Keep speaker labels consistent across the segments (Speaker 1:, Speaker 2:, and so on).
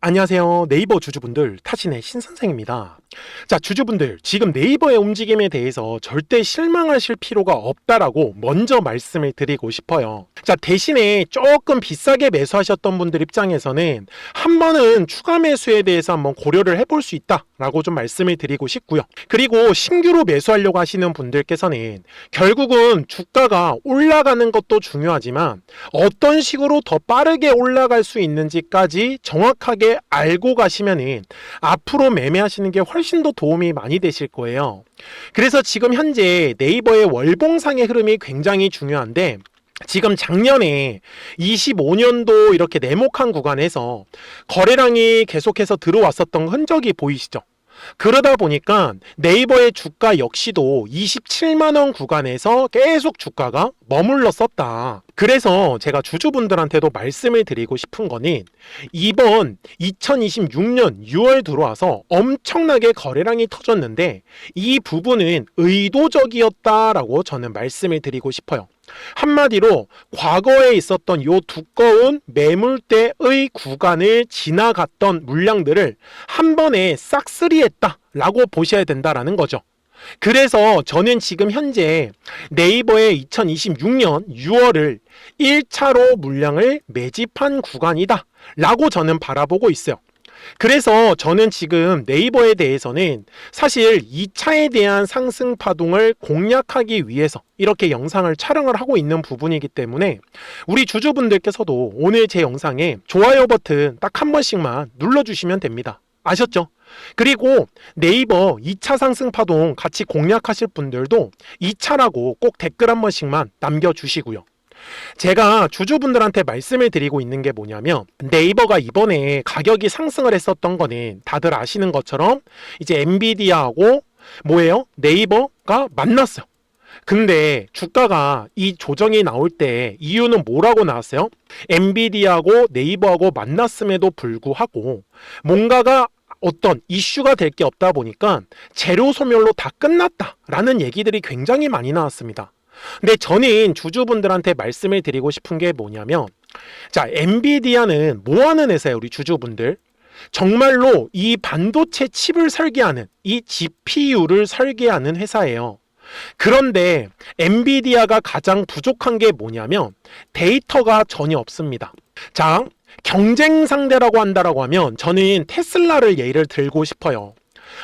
Speaker 1: 안녕하세요. 네이버 주주분들, 타신의 신선생입니다. 자, 주주분들, 지금 네이버의 움직임에 대해서 절대 실망하실 필요가 없다라고 먼저 말씀을 드리고 싶어요. 자, 대신에 조금 비싸게 매수하셨던 분들 입장에서는 한 번은 추가 매수에 대해서 한번 고려를 해볼 수 있다라고 좀 말씀을 드리고 싶고요. 그리고 신규로 매수하려고 하시는 분들께서는 결국은 주가가 올라가는 것도 중요하지만 어떤 식으로 더 빠르게 올라갈 수 있는지까지 정확하게 알고 가시면은 앞으로 매매하시는 게 훨씬 더 도움이 많이 되실 거예요. 그래서 지금 현재 네이버의 월봉상의 흐름이 굉장히 중요한데, 지금 작년에 25년도 이렇게 네모칸 구간에서 거래량이 계속해서 들어왔었던 흔적이 보이시죠? 그러다 보니까 네이버의 주가 역시도 27만원 구간에서 계속 주가가 머물렀었다. 그래서 제가 주주분들한테도 말씀을 드리고 싶은 거는, 이번 2026년 6월 들어와서 엄청나게 거래량이 터졌는데 이 부분은 의도적이었다라고 저는 말씀을 드리고 싶어요. 한마디로 과거에 있었던 요 두꺼운 매물대의 구간을 지나갔던 물량들을 한 번에 싹쓸이했다 라고 보셔야 된다라는 거죠. 그래서 저는 지금 현재 네이버의 2026년 6월을 1차로 물량을 매집한 구간이다 라고 저는 바라보고 있어요. 그래서 저는 지금 네이버에 대해서는 사실 2차에 대한 상승 파동을 공략하기 위해서 이렇게 영상을 촬영을 하고 있는 부분이기 때문에 우리 주주분들께서도 오늘 제 영상에 좋아요 버튼 딱 한 번씩만 눌러주시면 됩니다. 아셨죠? 그리고 네이버 2차 상승 파동 같이 공략하실 분들도 2차라고 꼭 댓글 한 번씩만 남겨주시고요. 제가 주주분들한테 말씀을 드리고 있는 게 뭐냐면, 네이버가 이번에 가격이 상승을 했었던 거는 다들 아시는 것처럼 이제 엔비디아하고 뭐예요? 네이버가 만났어요. 근데 주가가 이 조정이 나올 때 이유는 뭐라고 나왔어요? 엔비디아하고 네이버하고 만났음에도 불구하고 뭔가가 어떤 이슈가 될 게 없다 보니까 재료 소멸로 다 끝났다라는 얘기들이 굉장히 많이 나왔습니다. 근데 저는 주주분들한테 말씀을 드리고 싶은 게 뭐냐면, 자, 엔비디아는 뭐 하는 회사예요, 우리 주주분들? 정말로 이 반도체 칩을 설계하는, 이 GPU를 설계하는 회사예요. 그런데 엔비디아가 가장 부족한 게 뭐냐면 데이터가 전혀 없습니다. 자, 경쟁 상대라고 한다라고 하면 저는 테슬라를 예를 들고 싶어요.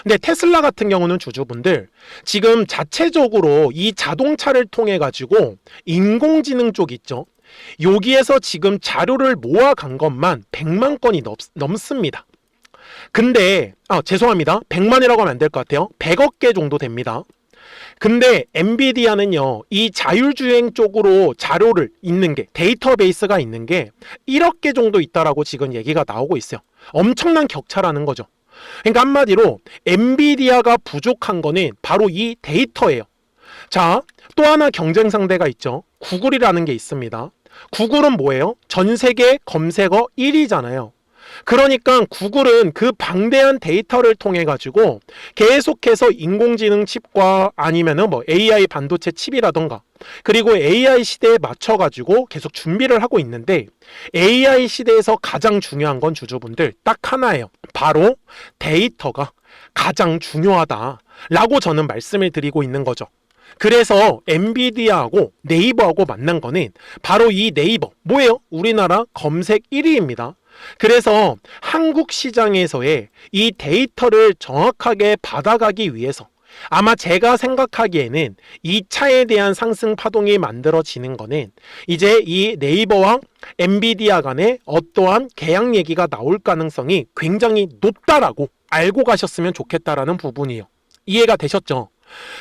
Speaker 1: 근데 테슬라 같은 경우는 주주분들 지금 자체적으로 이 자동차를 통해 가지고 인공지능 쪽 있죠. 여기에서 지금 자료를 모아간 것만 100만 건이 넘습니다. 근데 죄송합니다. 100만이라고 하면 안 될 것 같아요. 100억 개 정도 됩니다. 근데 엔비디아는요, 이 자율주행 쪽으로 자료를 있는 게, 데이터베이스가 있는 게 1억 개 정도 있다라고 지금 얘기가 나오고 있어요. 엄청난 격차라는 거죠. 그러니까 한마디로 엔비디아가 부족한 거는 바로 이 데이터예요. 자, 또 하나 경쟁 상대가 있죠. 구글이라는 게 있습니다. 구글은 뭐예요? 전 세계 검색어 1위잖아요. 그러니까 구글은 그 방대한 데이터를 통해 가지고 계속해서 인공지능 칩과 아니면은 뭐 AI 반도체 칩이라던가, 그리고 AI 시대에 맞춰 가지고 계속 준비를 하고 있는데, AI 시대에서 가장 중요한 건 주주분들 딱 하나예요. 바로 데이터가 가장 중요하다라고 저는 말씀을 드리고 있는 거죠. 그래서 엔비디아하고 네이버하고 만난 거는 바로 이 네이버, 뭐예요? 우리나라 검색 1위입니다. 그래서 한국 시장에서의 이 데이터를 정확하게 받아가기 위해서 아마 제가 생각하기에는 2차에 대한 상승 파동이 만들어지는 거는 이제 이 네이버와 엔비디아 간에 어떠한 계약 얘기가 나올 가능성이 굉장히 높다라고 알고 가셨으면 좋겠다라는 부분이에요. 이해가 되셨죠?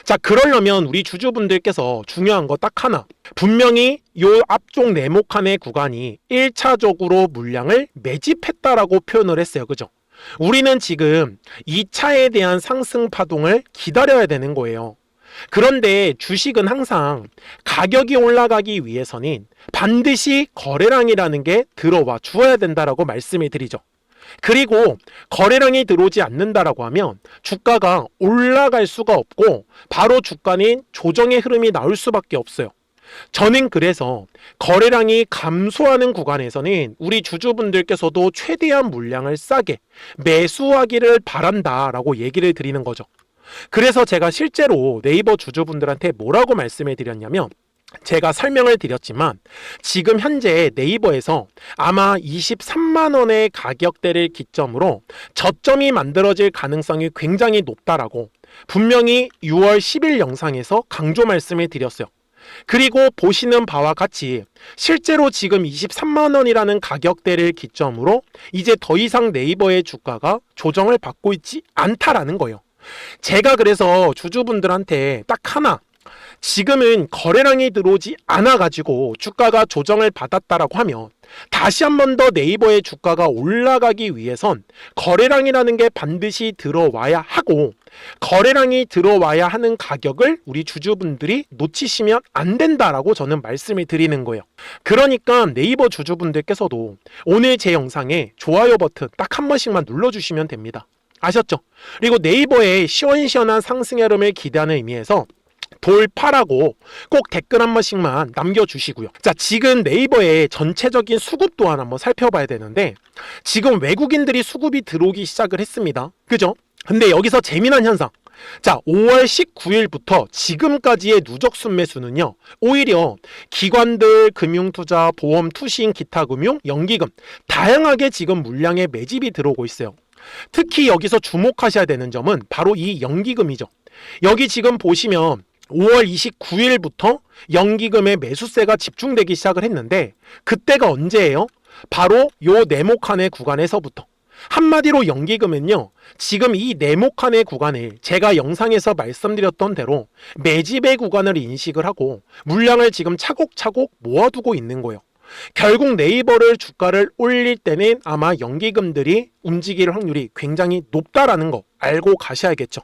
Speaker 1: 자, 그러려면 우리 주주분들께서 중요한 거 딱 하나, 분명히 요 앞쪽 네모칸의 구간이 1차적으로 물량을 매집했다라고 표현을 했어요. 그죠? 우리는 지금 2차에 대한 상승 파동을 기다려야 되는 거예요. 그런데 주식은 항상 가격이 올라가기 위해서는 반드시 거래량이라는 게 들어와 주어야 된다라고 말씀을 드리죠. 그리고 거래량이 들어오지 않는다라고 하면 주가가 올라갈 수가 없고 바로 주가는 조정의 흐름이 나올 수밖에 없어요. 저는 그래서 거래량이 감소하는 구간에서는 우리 주주분들께서도 최대한 물량을 싸게 매수하기를 바란다라고 얘기를 드리는 거죠. 그래서 제가 실제로 네이버 주주분들한테 뭐라고 말씀을 드렸냐면, 제가 설명을 드렸지만 지금 현재 네이버에서 아마 23만 원의 가격대를 기점으로 저점이 만들어질 가능성이 굉장히 높다라고 분명히 6월 10일 영상에서 강조 말씀을 드렸어요. 그리고 보시는 바와 같이 실제로 지금 23만 원이라는 가격대를 기점으로 이제 더 이상 네이버의 주가가 조정을 받고 있지 않다라는 거예요. 제가 그래서 주주분들한테 딱 하나, 지금은 거래량이 들어오지 않아가지고 주가가 조정을 받았다라고 하면 다시 한 번 더 네이버의 주가가 올라가기 위해선 거래량이라는 게 반드시 들어와야 하고, 거래량이 들어와야 하는 가격을 우리 주주분들이 놓치시면 안 된다라고 저는 말씀을 드리는 거예요. 그러니까 네이버 주주분들께서도 오늘 제 영상에 좋아요 버튼 딱 한 번씩만 눌러주시면 됩니다. 아셨죠? 그리고 네이버의 시원시원한 상승 흐름을 기대하는 의미에서 돌파라고 꼭 댓글 한 번씩만 남겨주시고요. 자, 지금 네이버의 전체적인 수급 또한 한번 살펴봐야 되는데, 지금 외국인들이 수급이 들어오기 시작을 했습니다. 그죠? 근데 여기서 재미난 현상. 자, 5월 19일부터 지금까지의 누적 순매수는요, 오히려 기관들, 금융투자, 보험, 투신, 기타금융, 연기금 다양하게 지금 물량의 매집이 들어오고 있어요. 특히 여기서 주목하셔야 되는 점은 바로 이 연기금이죠. 여기 지금 보시면 5월 29일부터 연기금의 매수세가 집중되기 시작을 했는데, 그때가 언제예요? 바로 요 네모칸의 구간에서부터. 한마디로 연기금은요, 지금 이 네모칸의 구간을 제가 영상에서 말씀드렸던 대로 매집의 구간을 인식을 하고 물량을 지금 차곡차곡 모아두고 있는 거예요. 결국 네이버를 주가를 올릴 때는 아마 연기금들이 움직일 확률이 굉장히 높다라는 거 알고 가셔야겠죠.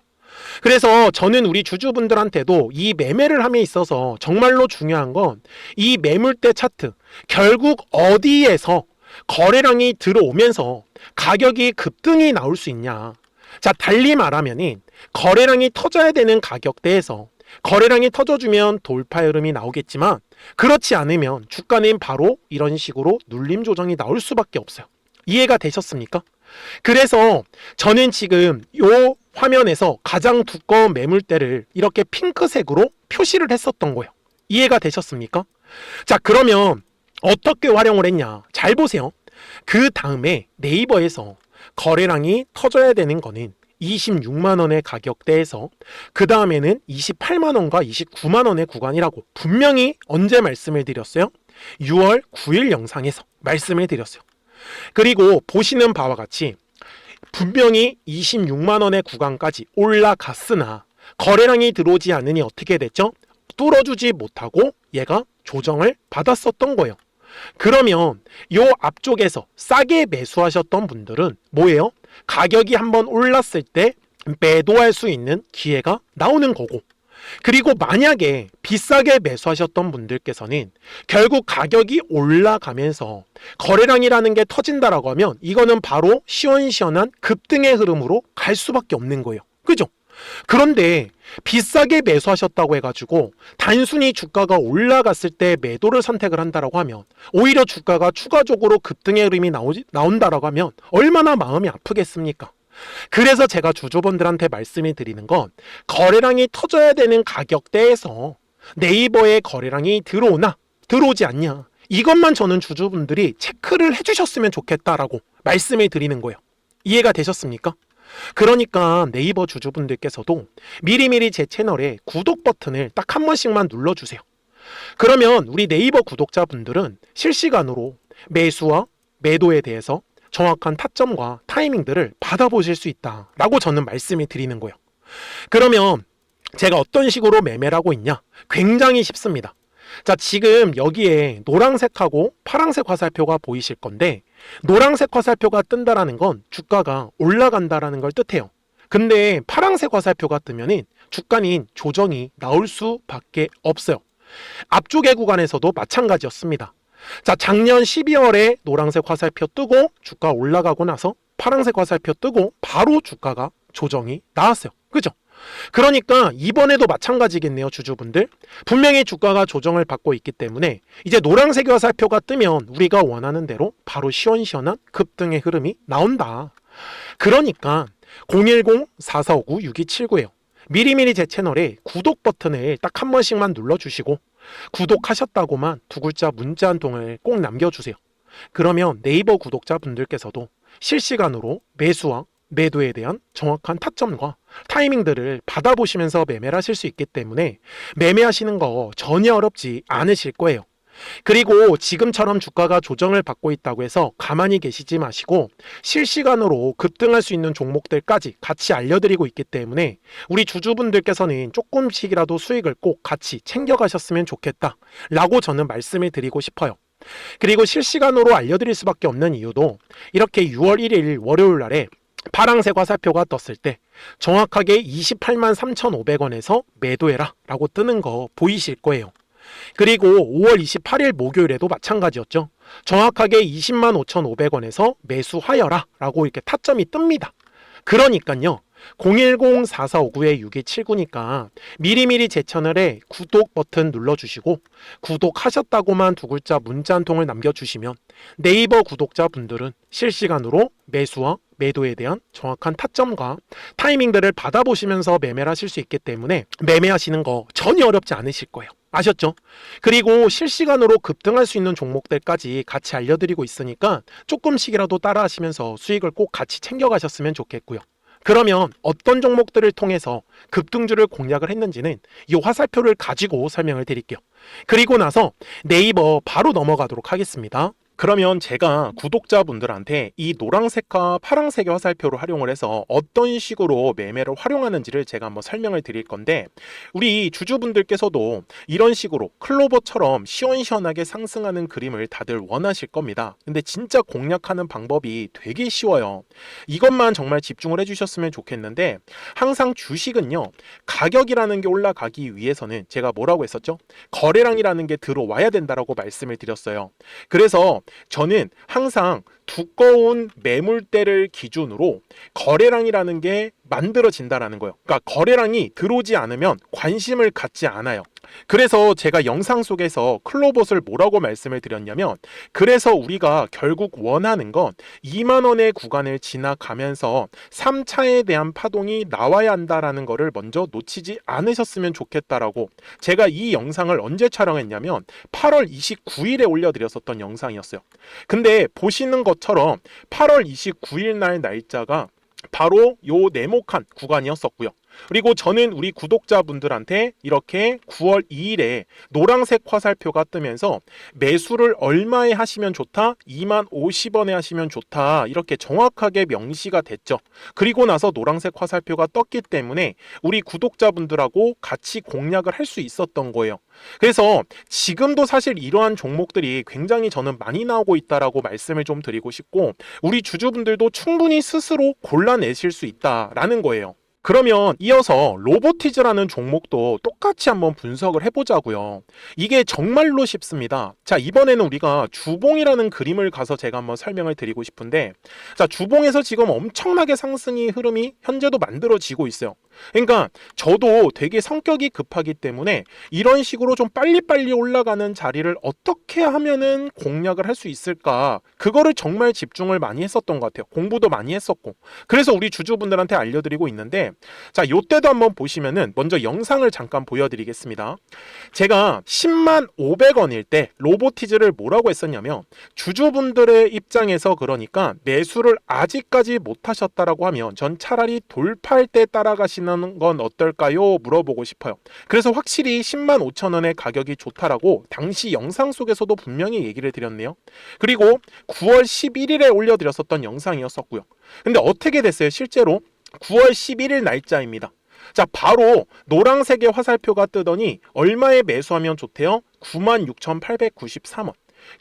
Speaker 1: 그래서 저는 우리 주주분들한테도 이 매매를 함에 있어서 정말로 중요한 건 이 매물대 차트, 결국 어디에서 거래량이 들어오면서 가격이 급등이 나올 수 있냐. 자, 달리 말하면 거래량이 터져야 되는 가격대에서 거래량이 터져주면 돌파 흐름이 나오겠지만, 그렇지 않으면 주가는 바로 이런 식으로 눌림 조정이 나올 수밖에 없어요. 이해가 되셨습니까? 그래서 저는 지금 요 화면에서 가장 두꺼운 매물대를 이렇게 핑크색으로 표시를 했었던 거예요. 이해가 되셨습니까? 자, 그러면 어떻게 활용을 했냐? 잘 보세요. 그 다음에 네이버에서 거래량이 터져야 되는 거는 26만 원의 가격대에서 그 다음에는 28만 원과 29만 원의 구간이라고 분명히 언제 말씀을 드렸어요? 6월 9일 영상에서 말씀을 드렸어요. 그리고 보시는 바와 같이 분명히 26만 원의 구간까지 올라갔으나 거래량이 들어오지 않으니 어떻게 됐죠? 뚫어주지 못하고 얘가 조정을 받았었던 거예요. 그러면 요 앞쪽에서 싸게 매수하셨던 분들은 뭐예요? 가격이 한번 올랐을 때 매도할 수 있는 기회가 나오는 거고, 그리고 만약에 비싸게 매수하셨던 분들께서는 결국 가격이 올라가면서 거래량이라는 게 터진다라고 하면 이거는 바로 시원시원한 급등의 흐름으로 갈 수밖에 없는 거예요. 그죠? 그런데 비싸게 매수하셨다고 해가지고 단순히 주가가 올라갔을 때 매도를 선택을 한다라고 하면 오히려 주가가 추가적으로 급등의 흐름이 나온다라고 하면 얼마나 마음이 아프겠습니까? 그래서 제가 주주분들한테 말씀을 드리는 건 거래량이 터져야 되는 가격대에서 네이버에 거래량이 들어오나 들어오지 않냐, 이것만 저는 주주분들이 체크를 해주셨으면 좋겠다라고 말씀을 드리는 거예요. 이해가 되셨습니까? 그러니까 네이버 주주분들께서도 미리미리 제 채널에 구독 버튼을 딱 한 번씩만 눌러주세요. 그러면 우리 네이버 구독자분들은 실시간으로 매수와 매도에 대해서 정확한 타점과 타이밍들을 받아보실 수 있다라고 저는 말씀을 드리는 거예요. 그러면 제가 어떤 식으로 매매를 하고 있냐? 굉장히 쉽습니다. 자, 지금 여기에 노란색하고 파란색 화살표가 보이실 건데, 노란색 화살표가 뜬다라는 건 주가가 올라간다라는 걸 뜻해요. 근데 파란색 화살표가 뜨면은 주가는 조정이 나올 수밖에 없어요. 앞쪽의 구간에서도 마찬가지였습니다. 자, 작년 12월에 노란색 화살표 뜨고 주가 올라가고 나서 파란색 화살표 뜨고 바로 주가가 조정이 나왔어요. 그죠? 그러니까 이번에도 마찬가지겠네요, 주주분들. 분명히 주가가 조정을 받고 있기 때문에 이제 노란색 화살표가 뜨면 우리가 원하는 대로 바로 시원시원한 급등의 흐름이 나온다. 그러니까 010-4459-6279예요. 미리미리 제 채널에 구독 버튼을 딱 한 번씩만 눌러주시고 구독하셨다고만 두 글자 문자 한 통을 꼭 남겨주세요. 그러면 네이버 구독자분들께서도 실시간으로 매수와 매도에 대한 정확한 타점과 타이밍들을 받아보시면서 매매를 하실 수 있기 때문에 매매하시는 거 전혀 어렵지 않으실 거예요. 그리고 지금처럼 주가가 조정을 받고 있다고 해서 가만히 계시지 마시고 실시간으로 급등할 수 있는 종목들까지 같이 알려드리고 있기 때문에 우리 주주분들께서는 조금씩이라도 수익을 꼭 같이 챙겨가셨으면 좋겠다 라고 저는 말씀을 드리고 싶어요. 그리고 실시간으로 알려드릴 수밖에 없는 이유도 이렇게 6월 1일 월요일 날에 파란색 화살표가 떴을 때 정확하게 28만 3,500원에서 매도해라 라고 뜨는 거 보이실 거예요. 그리고 5월 28일 목요일에도 마찬가지였죠. 정확하게 20만 5,500원에서 매수하여라 라고 이렇게 타점이 뜹니다. 그러니까요. 010-4459-6279니까 미리미리 제 채널에 구독 버튼 눌러주시고 구독하셨다고만 두 글자 문자 한 통을 남겨주시면 네이버 구독자분들은 실시간으로 매수와 매도에 대한 정확한 타점과 타이밍들을 받아보시면서 매매를 하실 수 있기 때문에 매매하시는 거 전혀 어렵지 않으실 거예요. 아셨죠? 그리고 실시간으로 급등할 수 있는 종목들까지 같이 알려드리고 있으니까 조금씩이라도 따라하시면서 수익을 꼭 같이 챙겨가셨으면 좋겠고요. 그러면 어떤 종목들을 통해서 급등주를 공략을 했는지는 이 화살표를 가지고 설명을 드릴게요. 그리고 나서 네이버 바로 넘어가도록 하겠습니다. 그러면 제가 구독자분들한테 이 노란색과 파란색의 화살표를 활용을 해서 어떤 식으로 매매를 활용하는지를 제가 한번 설명을 드릴 건데 우리 주주분들께서도 이런 식으로 클로버처럼 시원시원하게 상승하는 그림을 다들 원하실 겁니다. 근데 진짜 공략하는 방법이 되게 쉬워요. 이것만 정말 집중을 해주셨으면 좋겠는데 항상 주식은요 가격이라는 게 올라가기 위해서는 제가 뭐라고 했었죠? 거래량이라는 게 들어와야 된다라고 말씀을 드렸어요. 그래서 저는 항상 두꺼운 매물대를 기준으로 거래량이라는 게 만들어진다라는 거예요. 그러니까 거래량이 들어오지 않으면 관심을 갖지 않아요. 그래서 제가 영상 속에서 클로봇을 뭐라고 말씀을 드렸냐면 그래서 우리가 결국 원하는 건 2만 원의 구간을 지나가면서 3차에 대한 파동이 나와야 한다라는 거를 먼저 놓치지 않으셨으면 좋겠다라고 제가 이 영상을 언제 촬영했냐면 8월 29일에 올려드렸었던 영상이었어요. 근데 보시는 것처럼 8월 29일 날 날짜가 바로 요 네모칸 구간이었었고요. 그리고 저는 우리 구독자분들한테 이렇게 9월 2일에 노란색 화살표가 뜨면서 매수를 얼마에 하시면 좋다? 2만 50원에 하시면 좋다. 이렇게 정확하게 명시가 됐죠. 그리고 나서 노란색 화살표가 떴기 때문에 우리 구독자분들하고 같이 공략을 할 수 있었던 거예요. 그래서 지금도 사실 이러한 종목들이 굉장히 저는 많이 나오고 있다라고 말씀을 좀 드리고 싶고 우리 주주분들도 충분히 스스로 골라내실 수 있다라는 거예요. 그러면 이어서 로보티즈라는 종목도 똑같이 한번 분석을 해보자고요. 이게 정말로 쉽습니다. 자, 이번에는 우리가 주봉이라는 그림을 가서 제가 한번 설명을 드리고 싶은데 자, 주봉에서 지금 엄청나게 상승이 흐름이 현재도 만들어지고 있어요. 그러니까 저도 되게 성격이 급하기 때문에 이런 식으로 좀 빨리빨리 올라가는 자리를 어떻게 하면은 공략을 할 수 있을까 그거를 정말 집중을 많이 했었던 것 같아요. 공부도 많이 했었고 그래서 우리 주주분들한테 알려드리고 있는데 자, 요때도 한번 보시면은 먼저 영상을 잠깐 보여드리겠습니다. 제가 10만 500원일 때 로보티즈를 뭐라고 했었냐면 주주분들의 입장에서 그러니까 매수를 아직까지 못하셨다라고 하면 전 차라리 돌파할 때 따라가시는 건 어떨까요? 물어보고 싶어요. 그래서 확실히 10만 5천 원의 가격이 좋다라고 당시 영상 속에서도 분명히 얘기를 드렸네요. 그리고 9월 11일에 올려드렸었던 영상이었었고요. 근데 어떻게 됐어요? 실제로 9월 11일 날짜입니다. 자, 바로 노란색의 화살표가 뜨더니 얼마에 매수하면 좋대요? 96,893원.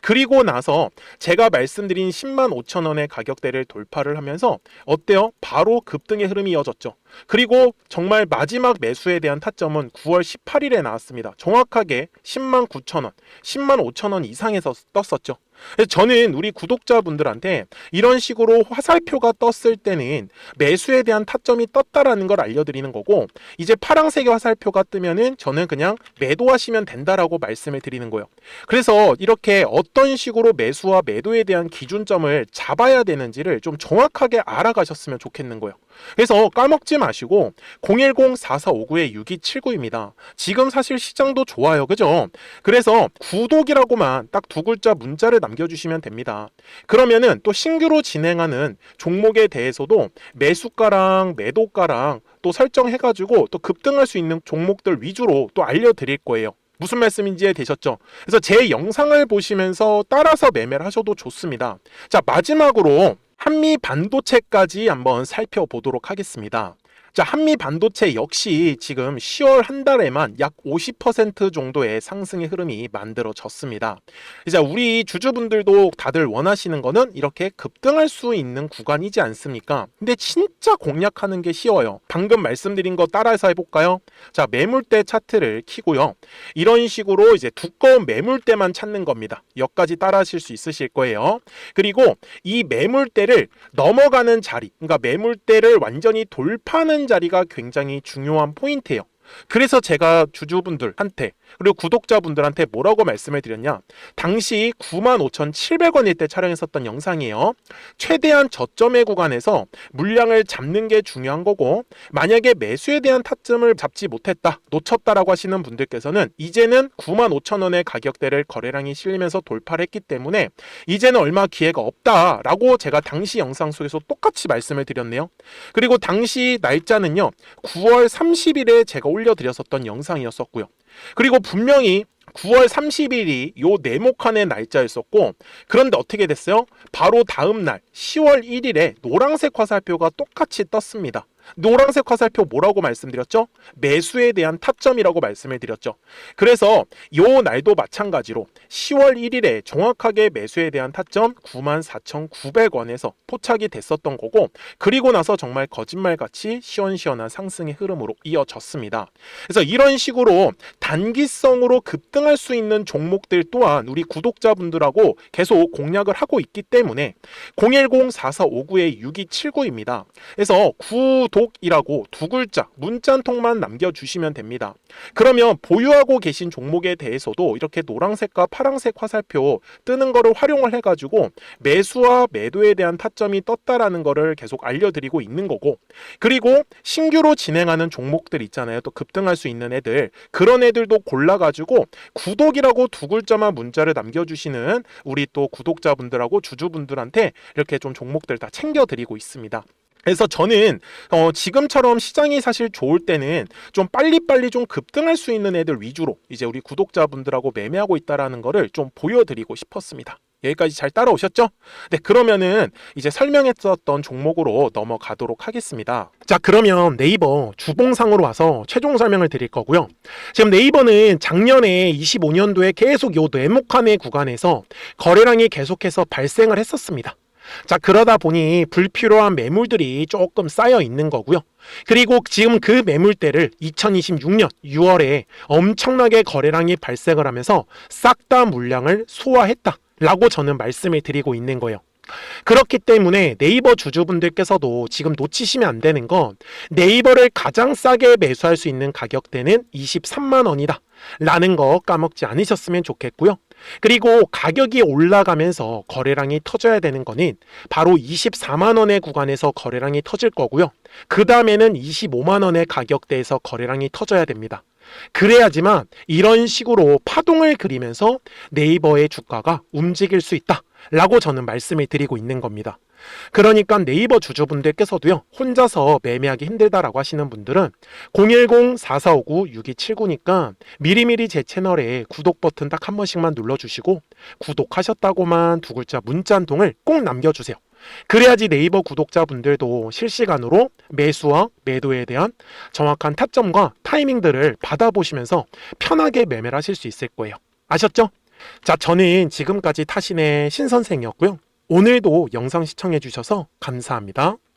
Speaker 1: 그리고 나서 제가 말씀드린 10만 5천 원의 가격대를 돌파를 하면서 어때요? 바로 급등의 흐름이 이어졌죠. 그리고 정말 마지막 매수에 대한 타점은 9월 18일에 나왔습니다. 정확하게 10만 9천 원, 10만 5천 원 이상에서 떴었죠. 그래서 저는 우리 구독자분들한테 이런 식으로 화살표가 떴을 때는 매수에 대한 타점이 떴다라는 걸 알려드리는 거고, 이제 파란색의 화살표가 뜨면은 저는 그냥 매도하시면 된다라고 말씀을 드리는 거예요. 그래서 이렇게 어떤 식으로 매수와 매도에 대한 기준점을 잡아야 되는지를 좀 정확하게 알아가셨으면 좋겠는 거예요. 그래서 까먹지 마시고 010-4459-6279입니다. 지금 사실 시장도 좋아요, 그죠? 그래서 구독이라고만 딱 두 글자 문자를 남겨주시면 됩니다. 그러면은 또 신규로 진행하는 종목에 대해서도 매수가랑 매도가랑 또 설정해가지고 또 급등할 수 있는 종목들 위주로 또 알려드릴 거예요. 무슨 말씀인지 이해되셨죠? 그래서 제 영상을 보시면서 따라서 매매를 하셔도 좋습니다. 자, 마지막으로 한미 반도체까지 한번 살펴보도록 하겠습니다. 자, 한미 반도체 역시 지금 10월 한 달에만 약 50% 정도의 상승의 흐름이 만들어졌습니다. 이제 우리 주주분들도 다들 원하시는 거는 이렇게 급등할 수 있는 구간이지 않습니까? 근데 진짜 공략하는 게 쉬워요. 방금 말씀드린 거 따라서 해볼까요? 자, 매물대 차트를 켜고요. 이런 식으로 이제 두꺼운 매물대만 찾는 겁니다. 여기까지 따라 하실 수 있으실 거예요. 그리고 이 매물대를 넘어가는 자리, 그러니까 매물대를 완전히 돌파하는 자리가 굉장히 중요한 포인트예요. 그래서 제가 주주분들한테 그리고 구독자분들한테 뭐라고 말씀을 드렸냐, 당시 95,700원일 때 촬영했었던 영상이에요. 최대한 저점의 구간에서 물량을 잡는 게 중요한 거고, 만약에 매수에 대한 타점을 잡지 못했다, 놓쳤다라고 하시는 분들께서는 이제는 95,000원의 가격대를 거래량이 실리면서 돌파를 했기 때문에 이제는 얼마 기회가 없다라고 제가 당시 영상 속에서 똑같이 말씀을 드렸네요. 그리고 당시 날짜는요, 9월 30일에 제가 올려드렸었던 영상이었었고요. 그리고 분명히 9월 30일이 요 네모칸의 날짜였었고, 그런데 어떻게 됐어요? 바로 다음 날 10월 1일에 노란색 화살표가 똑같이 떴습니다. 노란색 화살표 뭐라고 말씀드렸죠? 매수에 대한 타점이라고 말씀을 드렸죠. 그래서 요 날도 마찬가지로 10월 1일에 정확하게 매수에 대한 타점 94,900원에서 포착이 됐었던 거고, 그리고 나서 정말 거짓말같이 시원시원한 상승의 흐름으로 이어졌습니다. 그래서 이런 식으로 단기성으로 급등할 수 있는 종목들 또한 우리 구독자분들하고 계속 공략을 하고 있기 때문에 010-4459-6279입니다. 그래서 구독이라고 두 글자 문자 한 통만 남겨주시면 됩니다. 그러면 보유하고 계신 종목에 대해서도 이렇게 노란색과 파란색 화살표 뜨는 거를 활용을 해가지고 매수와 매도에 대한 타점이 떴다라는 거를 계속 알려드리고 있는 거고, 그리고 신규로 진행하는 종목들 있잖아요. 또 급등할 수 있는 애들, 그런 애들도 골라가지고 구독이라고 두 글자만 문자를 남겨주시는 우리 또 구독자분들하고 주주분들한테 이렇게 좀 종목들 다 챙겨드리고 있습니다. 그래서 저는 지금처럼 시장이 사실 좋을 때는 좀 빨리빨리 좀 급등할 수 있는 애들 위주로 이제 우리 구독자분들하고 매매하고 있다라는 거를 좀 보여드리고 싶었습니다. 여기까지 잘 따라오셨죠? 네, 그러면은 이제 설명했었던 종목으로 넘어가도록 하겠습니다. 자, 그러면 네이버 주봉상으로 와서 최종 설명을 드릴 거고요. 지금 네이버는 작년에 25년도에 계속 요 네모칸의 구간에서 거래량이 계속해서 발생을 했었습니다. 자, 그러다 보니 불필요한 매물들이 조금 쌓여 있는 거고요. 그리고 지금 그 매물대를 2026년 6월에 엄청나게 거래량이 발생을 하면서 싹 다 물량을 소화했다 라고 저는 말씀을 드리고 있는 거예요. 그렇기 때문에 네이버 주주분들께서도 지금 놓치시면 안 되는 건, 네이버를 가장 싸게 매수할 수 있는 가격대는 23만 원이다 라는 거 까먹지 않으셨으면 좋겠고요. 그리고 가격이 올라가면서 거래량이 터져야 되는 거는 바로 24만 원의 구간에서 거래량이 터질 거고요. 그 다음에는 25만 원의 가격대에서 거래량이 터져야 됩니다. 그래야지만 이런 식으로 파동을 그리면서 네이버의 주가가 움직일 수 있다 라고 저는 말씀을 드리고 있는 겁니다. 그러니까 네이버 주주분들께서도요, 혼자서 매매하기 힘들다라고 하시는 분들은 010-4459-6279니까 미리미리 제 채널에 구독 버튼 딱 한 번씩만 눌러주시고 구독하셨다고만 두 글자 문자 한 통을 꼭 남겨주세요. 그래야지 네이버 구독자분들도 실시간으로 매수와 매도에 대한 정확한 타점과 타이밍들을 받아보시면서 편하게 매매를 하실 수 있을 거예요. 아셨죠? 자, 저는 지금까지 타신의 신선생이었고요. 오늘도 영상 시청해 주셔서 감사합니다.